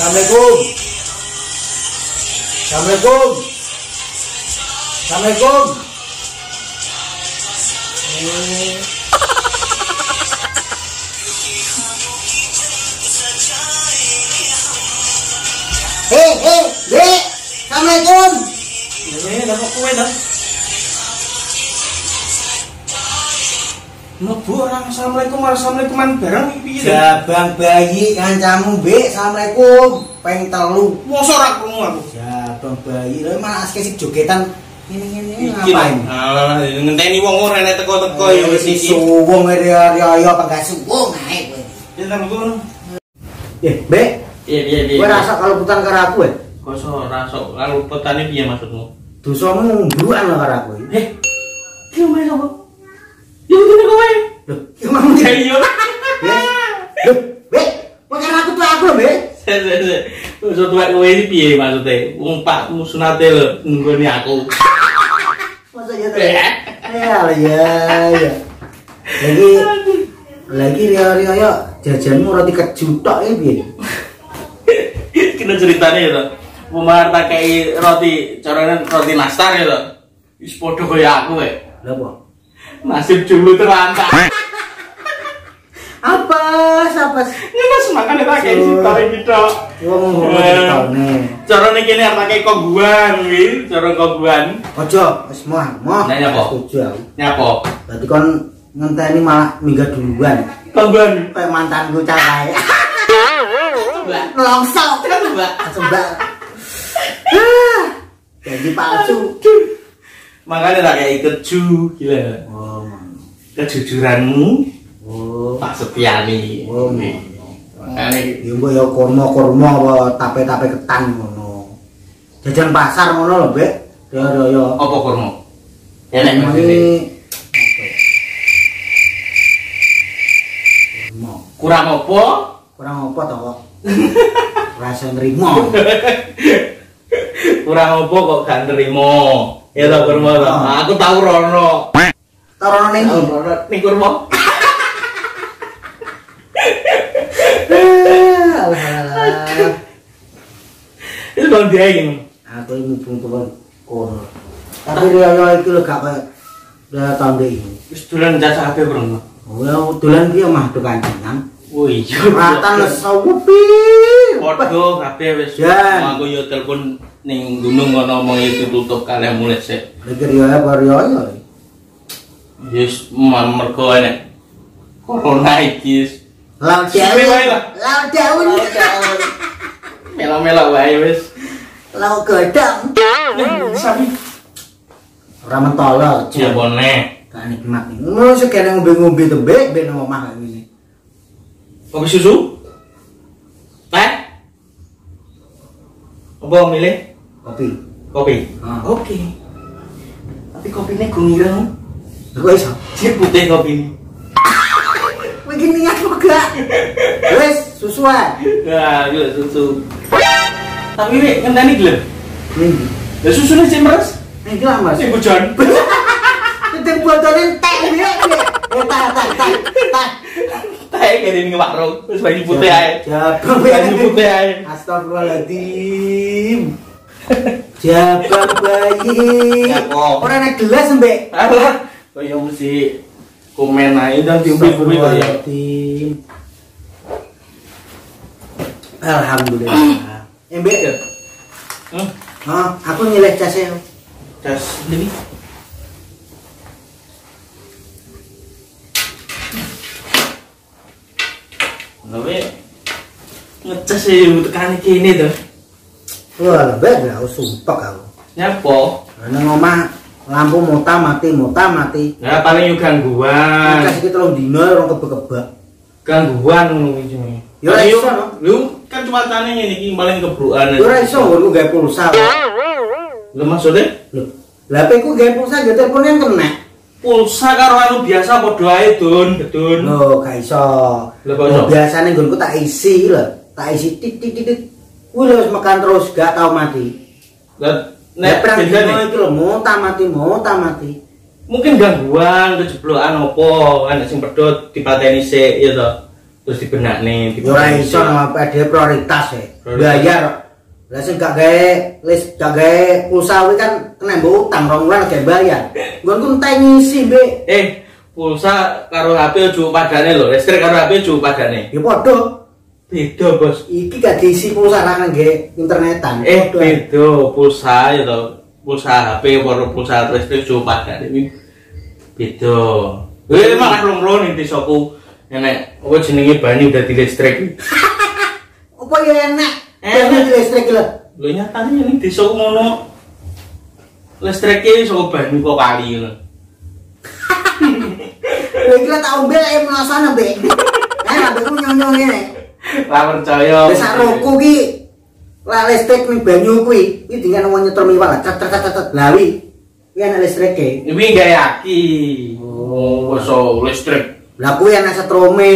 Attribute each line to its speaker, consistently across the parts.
Speaker 1: Assalamualaikum. Assalamualaikum. Assalamualaikum. Dek. Assalamualaikum.
Speaker 2: Ini dapat kue dah. Mlebu orang assalamualaikum bareng piye?
Speaker 1: Jabang bayi kancamu, Mbek. Assalamualaikum. Peng telu.
Speaker 2: Mosok ora krungu aku.
Speaker 1: Jabang bayi lho malah asik jogetan ngene ngapain?
Speaker 2: Alah ngenteni wong ora nek teko-teko ya wis iki.
Speaker 1: Suwung riyo penggak suwung ae kowe.
Speaker 2: Pinten ngono?
Speaker 1: Mbek.
Speaker 2: Piye.
Speaker 1: Kowe rasa kalau putan karo aku ya?
Speaker 2: Kosok rasok kalau petane piye maksudmu?
Speaker 1: Dosamu mbrukan lho karo aku.
Speaker 2: Ki omae sapa? Ya ngene kowe.
Speaker 1: Lho, iki mau
Speaker 2: Iya.
Speaker 1: Lho, Mbek, kok karo aku tuh aku lho, Mbek.
Speaker 2: Maksud tuwek kowe iki piye maksude? Wong pakmu sunate lho nggone aku.
Speaker 1: Masa ya tuh? Ya. Lagi riyo yo jajanmu roti keju tok iki piye?
Speaker 2: Kena ceritane ya to. Pemar tak kei roti carane roti nastar ya to. Wis padha kaya aku wae.
Speaker 1: Lha apa?
Speaker 2: Nasib dulu terantak.
Speaker 1: Apa?
Speaker 2: Ngenes makane tak kei sitare iki tok.
Speaker 1: Wong ngene.
Speaker 2: Carane kene tak kei koguan kuwi, cara koguan.
Speaker 1: Ojo, wis moh.
Speaker 2: Nah, nyapa?
Speaker 1: Setuju aku.
Speaker 2: Nyapa?
Speaker 1: Berarti kon ngenteni malah minggat duluan.
Speaker 2: Koguan.
Speaker 1: Kayak mantanku cacahe.
Speaker 2: Mbak.
Speaker 1: Longsok.
Speaker 2: Mbak.
Speaker 1: Sembah. Jadi palsu.
Speaker 2: Makanya tak kayak keju, gila.
Speaker 1: Oh,
Speaker 2: Kejujuranmu,
Speaker 1: oh,
Speaker 2: tak setiani.
Speaker 1: oh,
Speaker 2: Makanya
Speaker 1: ya mbok ya kurma apa tape-tape ketan ngono. Jajan pasar ngono lho, Mbek. Ya.
Speaker 2: apa kurma? Enak
Speaker 1: Ini
Speaker 2: maksudnya. Kurang apa?
Speaker 1: kurang apa to kok? Rasa nrimo.
Speaker 2: Kurang apa kok gak nerimo? Ya tak kurma to. Aku tahu rono.
Speaker 1: Tarono ning ndi?
Speaker 2: Ning kurma.
Speaker 1: Alah.
Speaker 2: Itu bang dia ini.
Speaker 1: Aku mumpung kono. Tapi riyo iki lho gak kaya udah tahun iki.
Speaker 2: Wis dolan jasa kabeh kurang.
Speaker 1: Oh, ya dolan ki omah do kancanan.
Speaker 2: Oh iya.
Speaker 1: Ratan sewepi.
Speaker 2: Podo kabeh wis.
Speaker 1: Jan.
Speaker 2: Aku yo telepon ning gunung ngono omong itu tutup kalih mulih sik.
Speaker 1: Iki riyo apa riyo ya?
Speaker 2: Yes, mergo enek corona iki.
Speaker 1: Laut
Speaker 2: Suwe wae lah.
Speaker 1: Laut daun.
Speaker 2: Mela-mela wae wis.
Speaker 1: Laut godang.
Speaker 2: Sapi.
Speaker 1: Ora mentolo.
Speaker 2: Ya bone.
Speaker 1: Gak nikmat. Ngono sekene ngombe-ngombe to, Mbek, ben omah kaya ngene.
Speaker 2: Kopi susu? Teh? Apa milih?
Speaker 1: Kopi.
Speaker 2: Kopi.
Speaker 1: Ah.
Speaker 2: Oke. Tapi kopinya gungirang.
Speaker 1: Kok iso?
Speaker 2: Sing putih kopi ini.
Speaker 1: Iki niat kok gak. Wis, susu ae.
Speaker 2: Nah, gila susu. Tapi ini ngenteni gelem.
Speaker 1: Ning.
Speaker 2: Lah susune sing meres.
Speaker 1: Ning iki lah, Mas.
Speaker 2: Sing hujan.
Speaker 1: Tetep botolin teh Mbek. Tak.
Speaker 2: Teh kene ning warung. Wis banyu putih ae.
Speaker 1: Jabang
Speaker 2: Banyu putih ae.
Speaker 1: Astagfirullahaladzim. Jabang bayi.
Speaker 2: Apa?
Speaker 1: Ora nek gelas, Mbek.
Speaker 2: Alah, kaya mesti komen ae dan diumpi-umpi kaya.
Speaker 1: Astagfirullahaladzim. Alhamdulillah. Mbek ya? Aku nyileh casnya.
Speaker 2: Cas ini. Lawe ngecas ya tekan kene to.
Speaker 1: Wah, Mbek aku sumpek aku.
Speaker 2: Nyapa?
Speaker 1: Nang omah lampu mati.
Speaker 2: Ya paling yo gangguan.
Speaker 1: Kas iki 3 dino orang kebek-kebek.
Speaker 2: Gangguan ngono iki.
Speaker 1: Ya ora iso, no?
Speaker 2: Lu kan cuacane ngene iki paling kebrukan.
Speaker 1: Ya ora iso ngono gawe pulsa.
Speaker 2: Lho maksudnya?
Speaker 1: Lho, lah HP ku gawe pulsa ya teleponnya kena.
Speaker 2: Pulsa karo anu biasa padha ae, Dun, Dun.
Speaker 1: Lho, gak iso.
Speaker 2: Lho kok iso?
Speaker 1: Biasane nggonku tak isi lho. Tak isi titik. Kuwi lho wis mekan terus gak tau mati.
Speaker 2: Lah
Speaker 1: Nek
Speaker 2: nek bedane
Speaker 1: iki lho mutah mati.
Speaker 2: mungkin gangguan kejeblokan opo kan sing pedhot dipateni sik ya to. terus dibenakne
Speaker 1: ora iso apa dia prioritas ya. Bayar. Lah sing gak gawe pulsa kuwi kan kena mbok utang 2 bulan gak bayar. Nggonku entek ngisi, Mbek.
Speaker 2: Pulsa karo HP ojo padane lho, listrik karo HP ojo padane.
Speaker 1: Ya padha.
Speaker 2: Beda, Bos.
Speaker 1: Iki gak diisi pulsa nang nggih internetan.
Speaker 2: Beda pulsa ya to. Pulsa HP karo pulsa listrik ojo padane. Beda. Malah loro ning desaku enek apa jenenge banyu dadi listrik.
Speaker 1: Apa ya enek? Banyu listrik lho.
Speaker 2: Lho nyatane ning desaku ngono. Listrike saka banyu kok kali ngono.
Speaker 1: Lha iki tak ombe lek menasane, Mbek. Ambekku nyonyo ngene.
Speaker 2: Ora percaya.
Speaker 1: Wis roku ki lah listrik ning banyu kuwi, iki dengan wong nyetor miwal cet lawi. Kuwi ana listrike.
Speaker 2: Iki gawe aki. Oh, iso listrik.
Speaker 1: Lah kuwi ana setrome.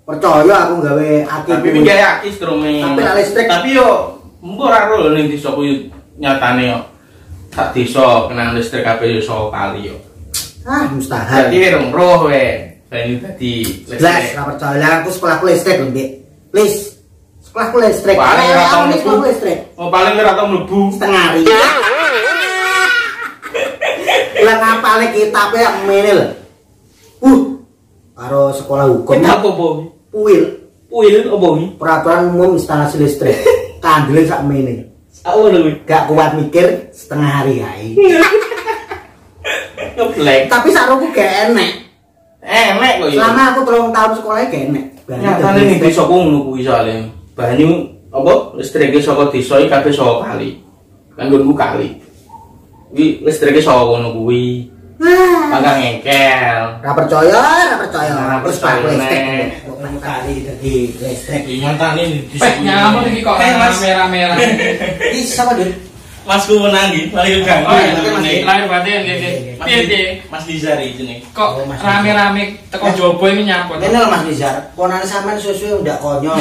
Speaker 1: Percaya aku gawe aki.
Speaker 2: Tapi iki gawe aki strome.
Speaker 1: Tapi lah listrik.
Speaker 2: Tapi yo mbok ora ro ning desaku nyatane yo. Sak desa kenang listrik kabeh yo saka kali yo.
Speaker 1: Mustahil.
Speaker 2: Dadi rong roh we. Banyu dadi listrik.
Speaker 1: Jelas ora percaya. Lah aku sekolahku listrik lho, Mbek. Lis. Sekolahku listrik.
Speaker 2: Paling ora tau
Speaker 1: mlebu listrik.
Speaker 2: Oh, paling ora tau mlebu.
Speaker 1: Setengah hari. Lah ngapale kitabe yang ngene lho. Karo sekolah hukum.
Speaker 2: Kitab apa?
Speaker 1: Puil.
Speaker 2: Puil apa iki?
Speaker 1: Peraturan umum instalasi listrik. Kandele sak mene.
Speaker 2: Aku lho
Speaker 1: Gak kuat mikir setengah hari ae.
Speaker 2: ngeblek.
Speaker 1: Tapi saroku gak enek.
Speaker 2: Enek kok ya.
Speaker 1: Selama aku 3 tahun sekolah gak enek.
Speaker 2: Nyatane ning desaku ngono kuwi soalé. Banyu apa listrike saka desa iki kabeh saka kali. Kanggonku kali. Iki listrike saka kono kuwi. Kagak ngengkel.
Speaker 1: Ora percaya. Terus
Speaker 2: percaya,
Speaker 1: Pak listrik.
Speaker 2: Nek.
Speaker 1: Kok kali dadi listrik.
Speaker 2: Nyatane ning desaku.
Speaker 3: Nyamuk iki kok merah-merah.
Speaker 1: Iki sapa, Dun?
Speaker 2: Masku menang iki, paling ganggu.
Speaker 3: Lahir batin nggih. Piye,
Speaker 2: Mas Dizari jenenge.
Speaker 3: Kok rame-rame teko jowo iki nyaput.
Speaker 1: Ini lho Mas Nizar, ponane sampean suwe-suwe ndak konyol.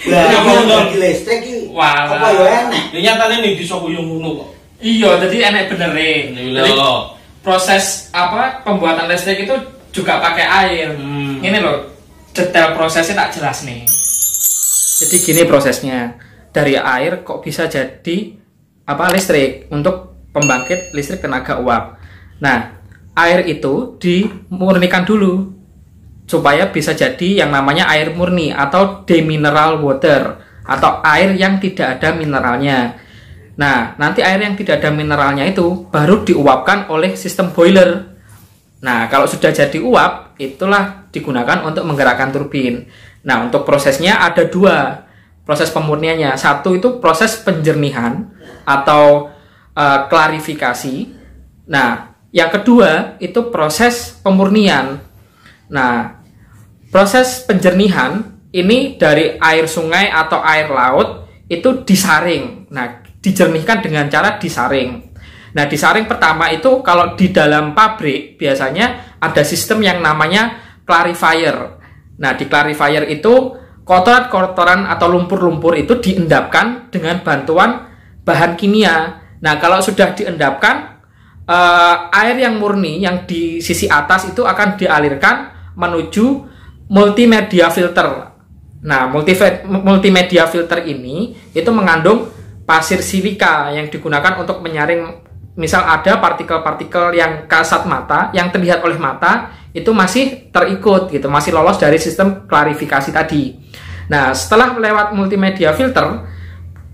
Speaker 1: Lah,
Speaker 2: Lah,
Speaker 1: di listrik iki
Speaker 3: Wah.
Speaker 1: apa ya enek?
Speaker 2: Ya nyatane ning desaku yo ngono kok.
Speaker 3: Iya, jadi enek benere. Jadi
Speaker 2: Lho.
Speaker 3: proses apa pembuatan listrik itu juga pakai air. Ini loh, detail prosesnya tak jelas nih. Jadi gini prosesnya. Dari air kok bisa jadi apa listrik untuk pembangkit listrik tenaga uap. Nah, air itu dimurnikan dulu supaya bisa jadi yang namanya air murni atau demineral water atau air yang tidak ada mineralnya. Nah, nanti air yang tidak ada mineralnya itu baru diuapkan oleh sistem boiler. Nah, kalau sudah jadi uap, itulah digunakan untuk menggerakkan turbin. Nah, untuk prosesnya ada 2 proses pemurniannya. Satu itu proses penjernihan atau klarifikasi. Nah, yang kedua itu proses pemurnian. Nah, proses penjernihan ini dari air sungai atau air laut itu disaring. Nah, dijernihkan dengan cara disaring. Nah, disaring pertama itu kalau di dalam pabrik biasanya ada sistem yang namanya clarifier. Nah, di clarifier itu kotoran-kotoran atau lumpur-lumpur itu diendapkan dengan bantuan bahan kimia. Nah, kalau sudah diendapkan, air yang murni yang di sisi atas itu akan dialirkan menuju multimedia filter. Nah, multimedia filter ini itu mengandung pasir silika yang digunakan untuk menyaring, misal ada partikel-partikel yang kasat mata, yang terlihat oleh mata, itu masih terikut gitu, masih lolos dari sistem klarifikasi tadi. Nah, setelah lewat multimedia filter,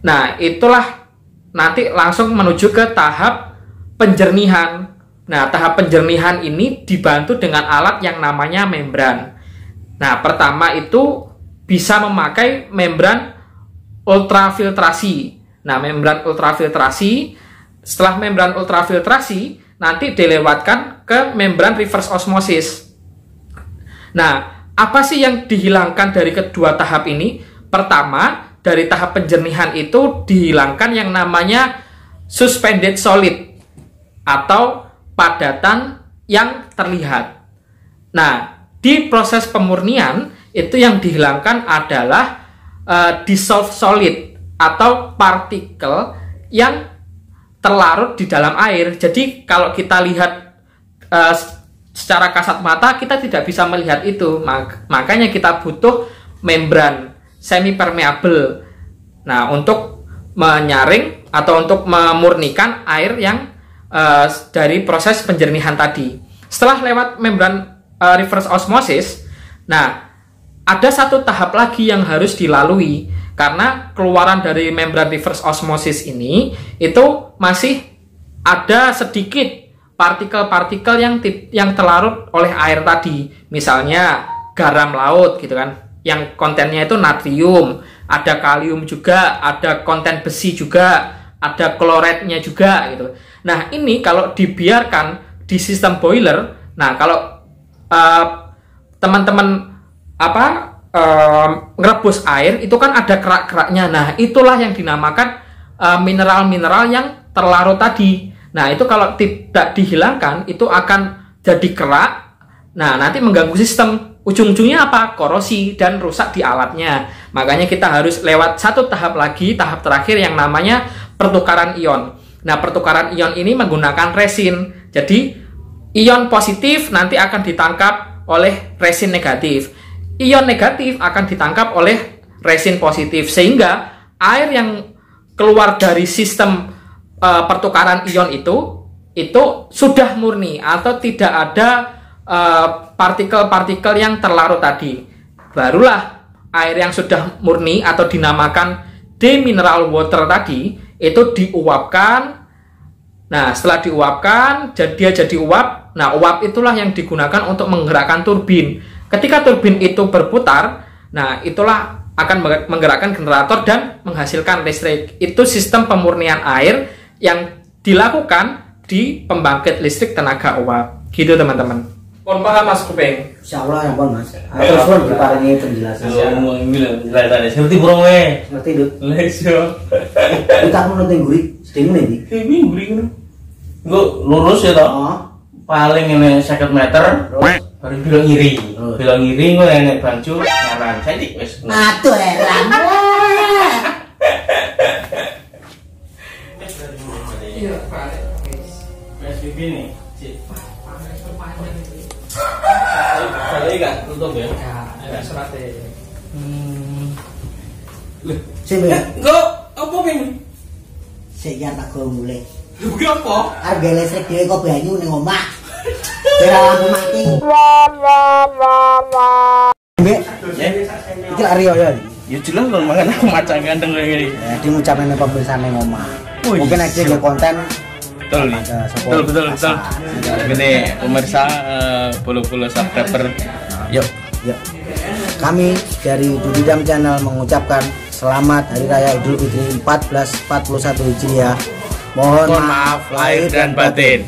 Speaker 3: nah itulah nanti langsung menuju ke tahap penjernihan. Nah, tahap penjernihan ini dibantu dengan alat yang namanya membran. Nah, pertama itu bisa memakai membran ultrafiltrasi. Nah, membran ultrafiltrasi, setelah membran ultrafiltrasi nanti dilewatkan ke membran reverse osmosis. Nah, apa sih yang dihilangkan dari kedua tahap ini? Pertama, dari tahap penjernihan itu dihilangkan yang namanya suspended solid atau padatan yang terlihat. Nah, di proses pemurnian itu yang dihilangkan adalah dissolved solid atau partikel yang terlarut di dalam air. Jadi kalau kita lihat secara kasat mata kita tidak bisa melihat itu. Makanya kita butuh membran semi permeable. Nah, untuk menyaring atau untuk memurnikan air yang dari proses penjernihan tadi. Setelah lewat membran reverse osmosis, nah ada satu tahap lagi yang harus dilalui, karena keluaran dari membran reverse osmosis ini itu masih ada sedikit partikel-partikel yang terlarut oleh air tadi. Misalnya garam laut gitu kan, yang kontennya itu natrium, ada kalium juga, ada konten besi juga, ada kloridnya juga gitu. Nah, ini kalau dibiarkan di sistem boiler, nah kalau teman-teman ngerebus air itu kan ada kerak-keraknya. Nah, itulah yang dinamakan mineral-mineral yang terlarut tadi. Nah, itu kalau tidak dihilangkan itu akan jadi kerak. Nah, nanti mengganggu sistem. Ujung-ujungnya apa? Korosi dan rusak di alatnya. Makanya kita harus lewat satu tahap lagi, tahap terakhir yang namanya pertukaran ion. Nah, pertukaran ion ini menggunakan resin. Jadi, ion positif nanti akan ditangkap oleh resin negatif. Ion negatif akan ditangkap oleh resin positif, sehingga air yang keluar dari sistem pertukaran ion itu sudah murni atau tidak ada partikel-partikel yang terlarut tadi. Barulah air yang sudah murni atau dinamakan demineral water tadi itu diuapkan. Nah, setelah diuapkan dia jadi uap. Nah, uap itulah yang digunakan untuk menggerakkan turbin. Ketika turbin itu berputar, nah itulah akan menggerakkan generator dan menghasilkan listrik. Itu sistem pemurnian air yang dilakukan di pembangkit listrik tenaga uap. Gitu teman-teman. Mohon paham Mas Kuping.
Speaker 1: Insyaallah ya pun Mas. Terus pun diparingi penjelasan.
Speaker 2: Ngomong penjelasannya ngerti burung we.
Speaker 1: Ngerti, Dut?
Speaker 2: Lesyo.
Speaker 1: Kita mau nonton guri, sedeng nih.
Speaker 2: Ini guri ngono. Engko lurus ya toh. Paling ini 50 meter.
Speaker 1: Terus
Speaker 2: baru belok ngiri. Belok ngiri engko enek bancu ngaran. Saiki wis.
Speaker 1: Aduh heran.
Speaker 3: Iya, Pak.
Speaker 2: PSBB nih. Saya enggak tutup ya.
Speaker 3: Ya, suratnya.
Speaker 1: Sing
Speaker 2: Enggak, apa ping?
Speaker 1: sik ya tak go mulai.
Speaker 2: Kuwi apa?
Speaker 1: Harga listrik dhewe kok banyu ning omah. Kira lampu mati. Mbek, iki lak Rio ya.
Speaker 2: Ya jelas lho mangan aku macang ganteng kayak gini.
Speaker 1: Ya diucapin ning pemirsa ning omah. Mungkin aja nge konten
Speaker 2: betul. Gini pemirsa follow subscriber. Yuk.
Speaker 1: Kami dari Dudidam Channel mengucapkan selamat Hari Raya Idul Fitri 1441 Hijriah. Mohon
Speaker 2: Mohon maaf lahir dan batin.